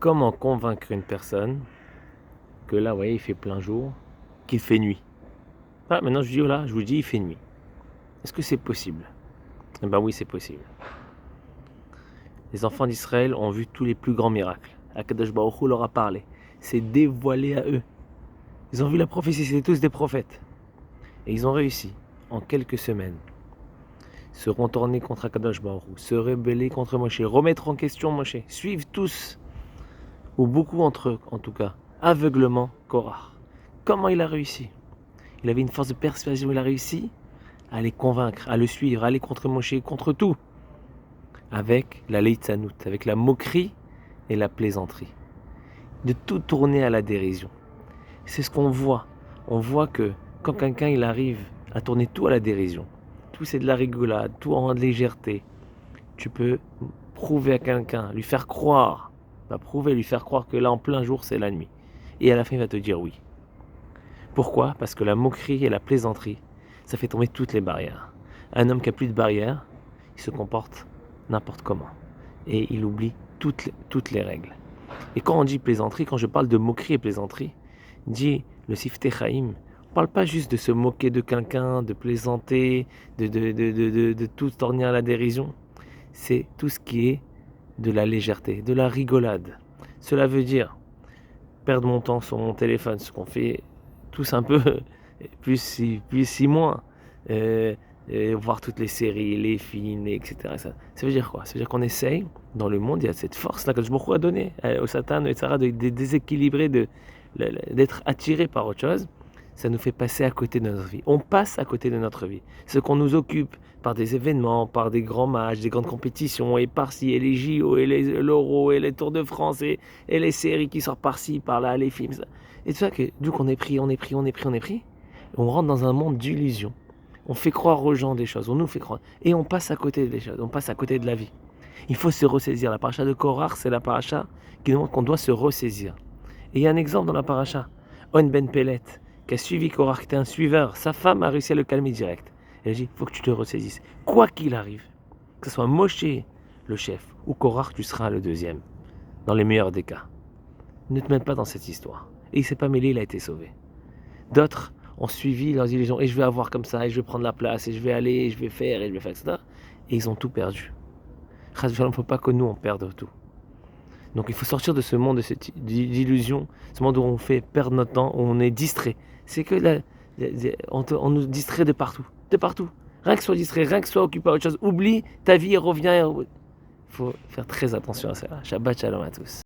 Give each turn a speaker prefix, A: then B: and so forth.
A: Comment convaincre une personne que là, vous voyez, il fait plein jour, qu'il fait nuit? Ah, maintenant je dis, voilà, je vous dis, il fait nuit. Est-ce que c'est possible? Eh ben oui, c'est possible. Les enfants d'Israël ont vu tous les plus grands miracles. Akadosh Baruch Hu leur a parlé. C'est dévoilé à eux. Ils ont vu la prophétie, c'était tous des prophètes. Et ils ont réussi, en quelques semaines, se retourner contre Akadosh Baruch Hu, se rebeller contre Moshe, remettre en question Moshe, suivre tous, ou beaucoup entre eux en tout cas, aveuglement Korah. Comment il a réussi? Il avait une force de persuasion, il a réussi à les convaincre, à le suivre, à aller contre Moshe, contre tout, avec la leitzanout, avec la moquerie et la plaisanterie, de tout tourner à la dérision. C'est ce qu'on voit. On voit que quand quelqu'un il arrive à tourner tout à la dérision, tout c'est de la rigolade, tout en légèreté, tu peux prouver à quelqu'un, lui faire croire, lui faire croire que là en plein jour c'est la nuit. Et à la fin il va te dire oui. Pourquoi? Parce que la moquerie et la plaisanterie, ça fait tomber toutes les barrières. Un homme qui a plus de barrières, il se comporte n'importe comment. Et il oublie toutes les règles. Et quand on dit plaisanterie, quand je parle de moquerie et plaisanterie, dit le Siftei Chaim, on ne parle pas juste de se moquer de quelqu'un, de plaisanter, de tout tourner à la dérision. C'est tout ce qui est de la légèreté, de la rigolade. Cela veut dire perdre mon temps sur mon téléphone, ce qu'on fait tous un peu, plus si moins, voir toutes les séries, les films, etc. Ça veut dire quoi? Ça veut dire qu'on essaye, dans le monde, il y a cette force-là que je me a donnée au Satan, etc., de déséquilibrer, d'être attiré par autre chose. Ça nous fait passer à côté de notre vie. On passe à côté de notre vie. Ce qu'on nous occupe par des événements, par des grands matchs, des grandes compétitions, et par-ci, et les JO, et l'Euro, et les Tours de France, et les séries qui sortent par-ci, par-là, les films. Et tout ça, d'où qu'on est pris, on rentre dans un monde d'illusions. On fait croire aux gens des choses, on nous fait croire. Et on passe à côté des choses, on passe à côté de la vie. Il faut se ressaisir. La paracha de Korach, c'est la paracha qui nous montre qu'on doit se ressaisir. Et il y a un exemple dans la paracha. On ben Pelet, qui a suivi Korach, qui était un suiveur, sa femme a réussi à le calmer direct. Elle a dit, il faut que tu te ressaisisses. Quoi qu'il arrive, que ce soit Moshe, le chef, ou Korach, tu seras le deuxième. Dans les meilleurs des cas. Ne te mets pas dans cette histoire. Et il ne s'est pas mêlé, il a été sauvé. D'autres ont suivi leurs illusions. Et je vais avoir comme ça, et je vais prendre la place, et je vais aller, et je vais faire, etc. Et ils ont tout perdu. Il ne faut pas que nous, on perde tout. Donc il faut sortir de ce monde d'illusion, ce monde où on fait perdre notre temps, où on est distrait. C'est que on nous distrait de partout. De partout. Rien que soit distrait, rien que soit occupé à autre chose. Oublie ta vie et reviens. Il faut faire très attention à ça. Shabbat shalom à tous.